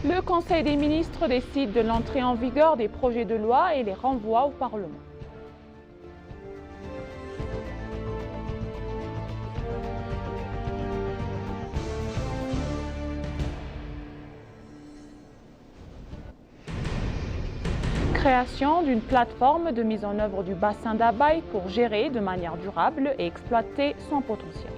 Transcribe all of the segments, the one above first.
Le Conseil des ministres décide de l'entrée en vigueur des projets de loi et les renvoie au Parlement. Création d'une plateforme de mise en œuvre du bassin d'Abaye pour gérer de manière durable et exploiter son potentiel.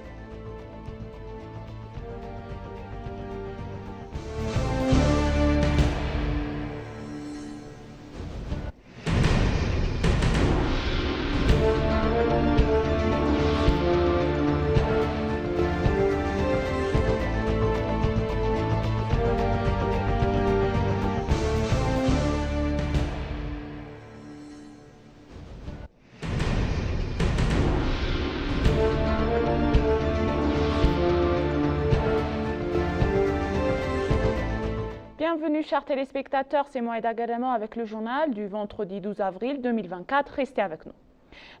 Bienvenue chers téléspectateurs, c'est Mohaïda Gadamo avec le journal du vendredi 12 avril 2024. Restez avec nous.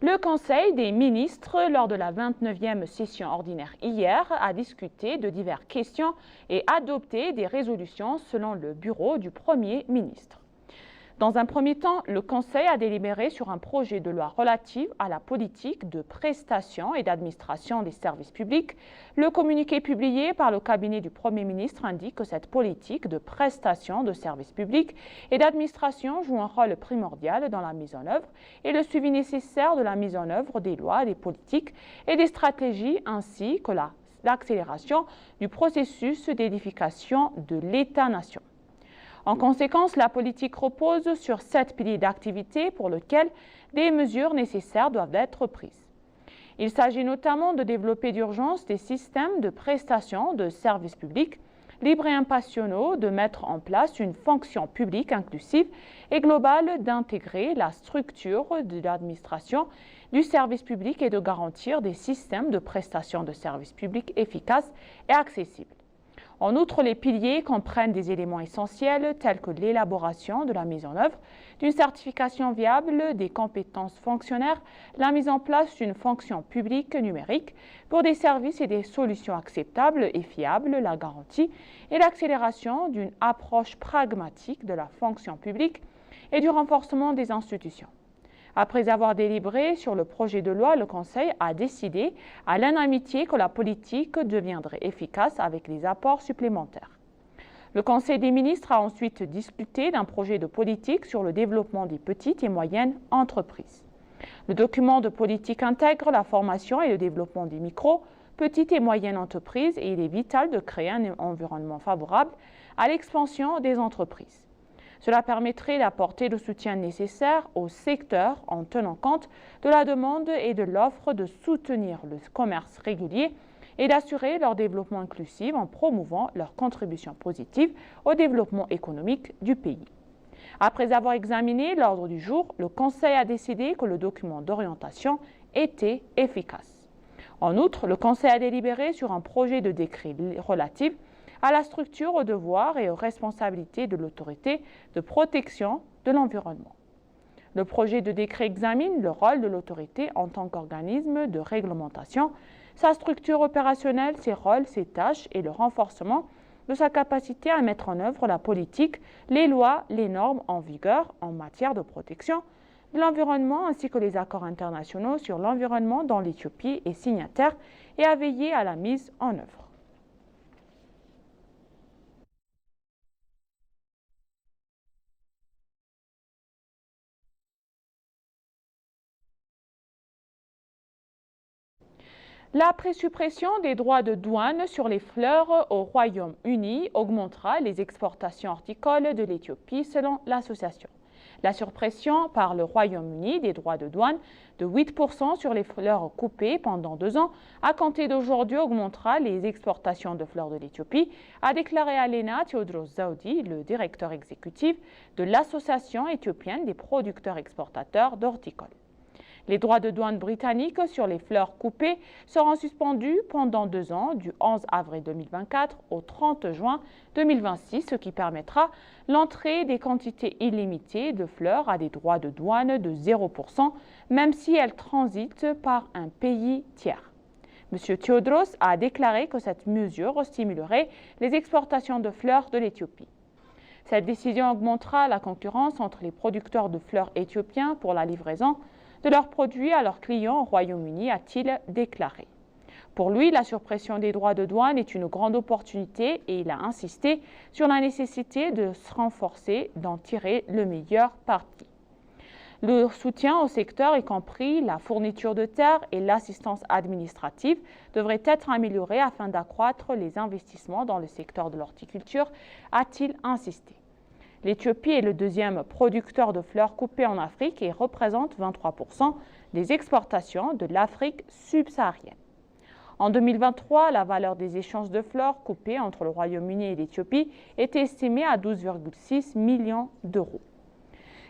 Le Conseil des ministres, lors de la 29e session ordinaire hier, a discuté de diverses questions et adopté des résolutions selon le bureau du Premier ministre. Dans un premier temps, le Conseil a délibéré sur un projet de loi relatif à la politique de prestation et d'administration des services publics. Le communiqué publié par le cabinet du Premier ministre indique que cette politique de prestation de services publics et d'administration joue un rôle primordial dans la mise en œuvre et le suivi nécessaire de la mise en œuvre des lois, des politiques et des stratégies ainsi que l'accélération du processus d'édification de l'État-nation. En conséquence, la politique repose sur 7 piliers d'activité pour lesquels des mesures nécessaires doivent être prises. Il s'agit notamment de développer d'urgence des systèmes de prestation de services publics libres et impartiaux, de mettre en place une fonction publique inclusive et globale, d'intégrer la structure de l'administration du service public et de garantir des systèmes de prestation de services publics efficaces et accessibles. En outre, les piliers comprennent des éléments essentiels tels que l'élaboration de la mise en œuvre d'une certification viable des compétences fonctionnaires, la mise en place d'une fonction publique numérique pour des services et des solutions acceptables et fiables, la garantie et l'accélération d'une approche pragmatique de la fonction publique et du renforcement des institutions. Après avoir délibéré sur le projet de loi, le Conseil a décidé à l'unanimité que la politique deviendrait efficace avec des apports supplémentaires. Le Conseil des ministres a ensuite discuté d'un projet de politique sur le développement des petites et moyennes entreprises. Le document de politique intègre la formation et le développement des micro, petites et moyennes entreprises et il est vital de créer un environnement favorable à l'expansion des entreprises. Cela permettrait d'apporter le soutien nécessaire au secteur en tenant compte de la demande et de l'offre, de soutenir le commerce régulier et d'assurer leur développement inclusif en promouvant leur contribution positive au développement économique du pays. Après avoir examiné l'ordre du jour, le Conseil a décidé que le document d'orientation était efficace. En outre, le Conseil a délibéré sur un projet de décret relatif à la structure, aux devoirs et aux responsabilités de l'autorité de protection de l'environnement. Le projet de décret examine le rôle de l'autorité en tant qu'organisme de réglementation, sa structure opérationnelle, ses rôles, ses tâches et le renforcement de sa capacité à mettre en œuvre la politique, les lois, les normes en vigueur en matière de protection de l'environnement ainsi que les accords internationaux sur l'environnement dont l'Éthiopie est signataire et à veiller à la mise en œuvre. La présuppression des droits de douane sur les fleurs au Royaume-Uni augmentera les exportations horticoles de l'Éthiopie selon l'association. La suppression par le Royaume-Uni des droits de douane de 8% sur les fleurs coupées pendant 2 ans à compter d'aujourd'hui augmentera les exportations de fleurs de l'Éthiopie, a déclaré Alena Tewodros Zaudi, le directeur exécutif de l'Association éthiopienne des producteurs exportateurs d'horticoles. Les droits de douane britanniques sur les fleurs coupées seront suspendus pendant 2 ans, du 11 avril 2024 au 30 juin 2026, ce qui permettra l'entrée des quantités illimitées de fleurs à des droits de douane de 0%, même si elles transitent par un pays tiers. M. Tewodros a déclaré que cette mesure stimulerait les exportations de fleurs de l'Éthiopie. Cette décision augmentera la concurrence entre les producteurs de fleurs éthiopiens pour la livraison de leurs produits à leurs clients au Royaume-Uni, a-t-il déclaré. Pour lui, la suppression des droits de douane est une grande opportunité et il a insisté sur la nécessité de se renforcer, d'en tirer le meilleur parti. Le soutien au secteur, y compris la fourniture de terres et l'assistance administrative, devrait être amélioré afin d'accroître les investissements dans le secteur de l'horticulture, a-t-il insisté. L'Éthiopie est le deuxième producteur de fleurs coupées en Afrique et représente 23% des exportations de l'Afrique subsaharienne. En 2023, la valeur des échanges de fleurs coupées entre le Royaume-Uni et l'Éthiopie était estimée à 12,6 millions d'euros.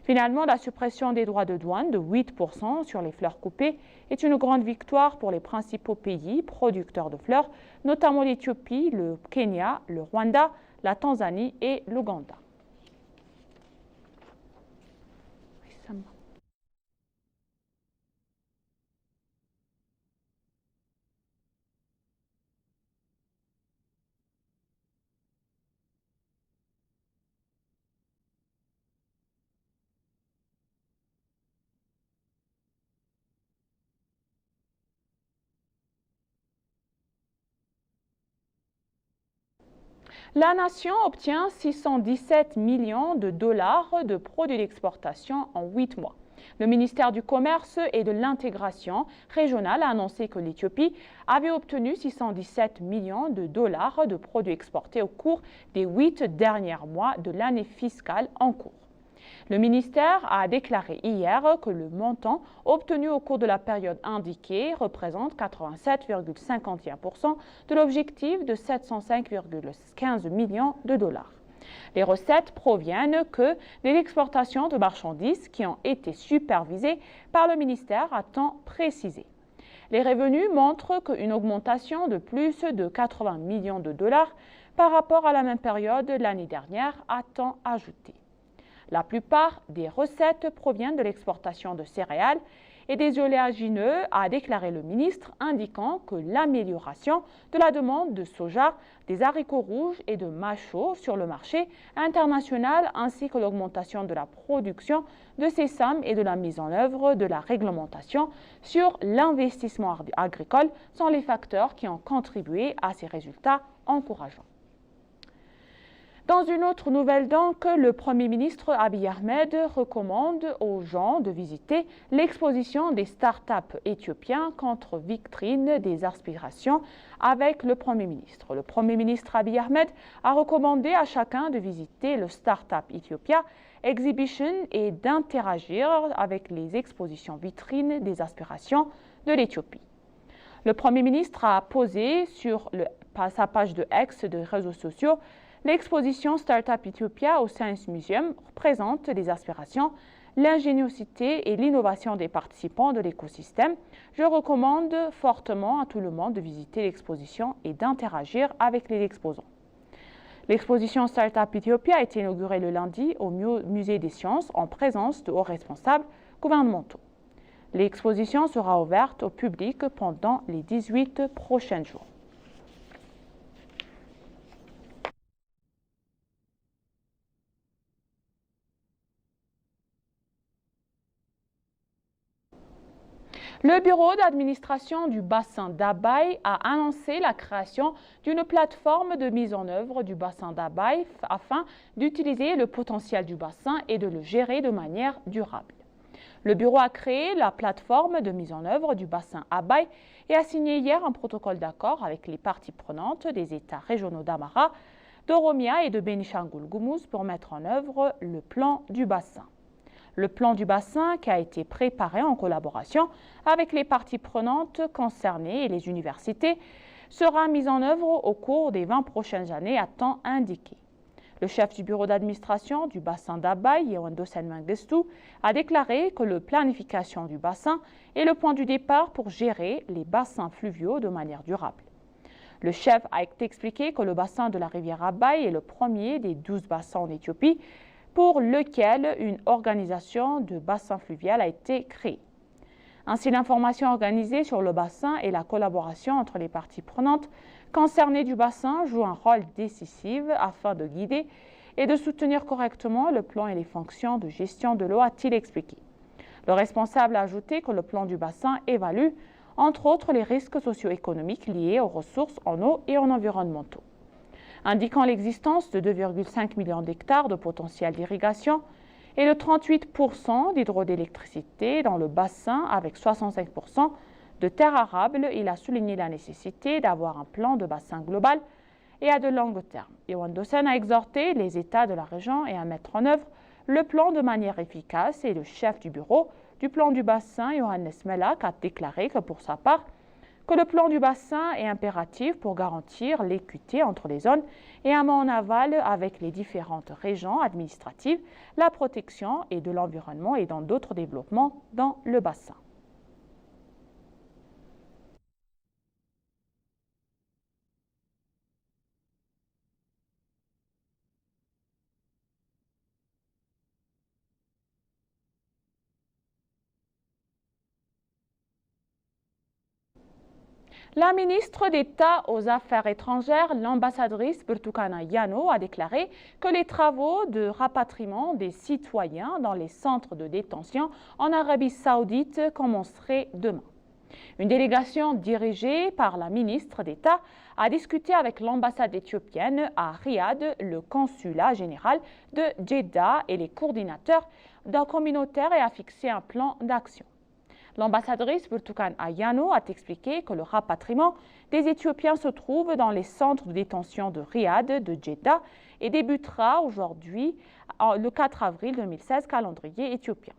Finalement, la suppression des droits de douane de 8% sur les fleurs coupées est une grande victoire pour les principaux pays producteurs de fleurs, notamment l'Éthiopie, le Kenya, le Rwanda, la Tanzanie et l'Ouganda. La nation obtient 617 millions de dollars de produits d'exportation en 8 mois. Le ministère du Commerce et de l'Intégration régionale a annoncé que l'Éthiopie avait obtenu 617 millions de dollars de produits exportés au cours des 8 derniers mois de l'année fiscale en cours. Le ministère a déclaré hier que le montant obtenu au cours de la période indiquée représente 87,51% de l'objectif de 705,15 millions de dollars. Les recettes proviennent que des exportations de marchandises qui ont été supervisées par le ministère à temps précisé. Les revenus montrent qu'une augmentation de plus de 80 millions de dollars par rapport à la même période de l'année dernière a temps ajouté. La plupart des recettes proviennent de l'exportation de céréales et des oléagineux, a déclaré le ministre, indiquant que l'amélioration de la demande de soja, des haricots rouges et de machos sur le marché international ainsi que l'augmentation de la production de sésame et de la mise en œuvre de la réglementation sur l'investissement agricole sont les facteurs qui ont contribué à ces résultats encourageants. Dans une autre nouvelle donc, le Premier ministre Abiy Ahmed recommande aux gens de visiter l'exposition des startups éthiopiens contre vitrine des aspirations avec le Premier ministre. Le Premier ministre Abiy Ahmed a recommandé à chacun de visiter le Startup Ethiopia Exhibition et d'interagir avec les expositions vitrines des aspirations de l'Éthiopie. Le Premier ministre a posé sur sa page de X des réseaux sociaux. L'exposition Startup Ethiopia au Science Museum représente les aspirations, l'ingéniosité et l'innovation des participants de l'écosystème. Je recommande fortement à tout le monde de visiter l'exposition et d'interagir avec les exposants. L'exposition Startup Ethiopia a été inaugurée le lundi au Musée des Sciences en présence de hauts responsables gouvernementaux. L'exposition sera ouverte au public pendant les 18 prochains jours. Le bureau d'administration du bassin d'Abaye a annoncé la création d'une plateforme de mise en œuvre du bassin d'Abaye afin d'utiliser le potentiel du bassin et de le gérer de manière durable. Le bureau a créé la plateforme de mise en œuvre du bassin Abaye et a signé hier un protocole d'accord avec les parties prenantes des États régionaux d'Amara, d'Oromia et de Bénichangul-Gumuz pour mettre en œuvre le plan du bassin. Le plan du bassin, qui a été préparé en collaboration avec les parties prenantes concernées et les universités, sera mis en œuvre au cours des 20 prochaines années à temps indiqué. Le chef du bureau d'administration du bassin d'Abaye, Yewendosen Mengistu, a déclaré que la planification du bassin est le point du départ pour gérer les bassins fluviaux de manière durable. Le chef a expliqué que le bassin de la rivière Abaye est le premier des 12 bassins en Éthiopie pour lequel une organisation de bassin fluvial a été créée. Ainsi, l'information organisée sur le bassin et la collaboration entre les parties prenantes concernées du bassin jouent un rôle décisif afin de guider et de soutenir correctement le plan et les fonctions de gestion de l'eau, a-t-il expliqué. Le responsable a ajouté que le plan du bassin évalue, entre autres, les risques socio-économiques liés aux ressources en eau et en environnementaux. Indiquant l'existence de 2,5 millions d'hectares de potentiel d'irrigation et de 38% d'hydrodélectricité dans le bassin avec 65% de terres arables, il a souligné la nécessité d'avoir un plan de bassin global et à de long terme. Yohann Dossen a exhorté les États de la région et à mettre en œuvre le plan de manière efficace et le chef du bureau du plan du bassin, Johannes Mellach, a déclaré que pour sa part, que le plan du bassin est impératif pour garantir l'équité entre les zones et un en aval avec les différentes régions administratives, la protection et de l'environnement et dans d'autres développements dans le bassin. La ministre d'État aux Affaires étrangères, l'ambassadrice Burtukana Yano, a déclaré que les travaux de rapatriement des citoyens dans les centres de détention en Arabie Saoudite commenceraient demain. Une délégation dirigée par la ministre d'État a discuté avec l'ambassade éthiopienne à Riyad, le consulat général de Jeddah et les coordinateurs d'un communautaire et a fixé un plan d'action. L'ambassadrice Burtukana Yano a expliqué que le rapatriement des Éthiopiens se trouve dans les centres de détention de Riyad, de Jeddah et débutera aujourd'hui, le 4 avril 2016, calendrier éthiopien.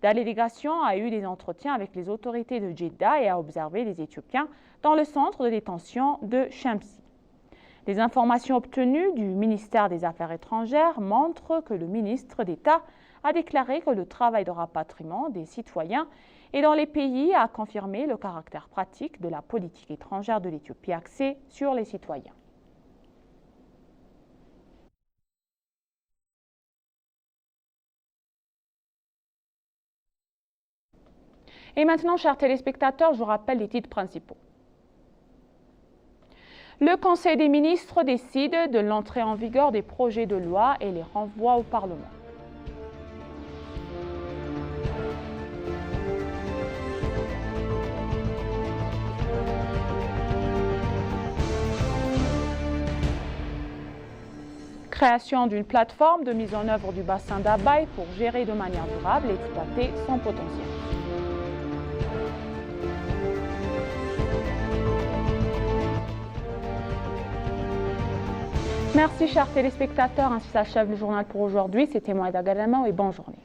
La délégation a eu des entretiens avec les autorités de Jeddah et a observé les Éthiopiens dans le centre de détention de Shamsi. Les informations obtenues du ministère des Affaires étrangères montrent que le ministre d'État a déclaré que le travail de rapatriement des citoyens et dans les pays a confirmé le caractère pratique de la politique étrangère de l'Éthiopie axée sur les citoyens. Et maintenant, chers téléspectateurs, je vous rappelle les titres principaux. Le Conseil des ministres décide de l'entrée en vigueur des projets de loi et les renvoie au Parlement. Création d'une plateforme de mise en œuvre du bassin d'Abaye pour gérer de manière durable et exploiter son potentiel. Merci chers téléspectateurs, ainsi s'achève le journal pour aujourd'hui. C'était moi Aïda Gadamao et bonne journée.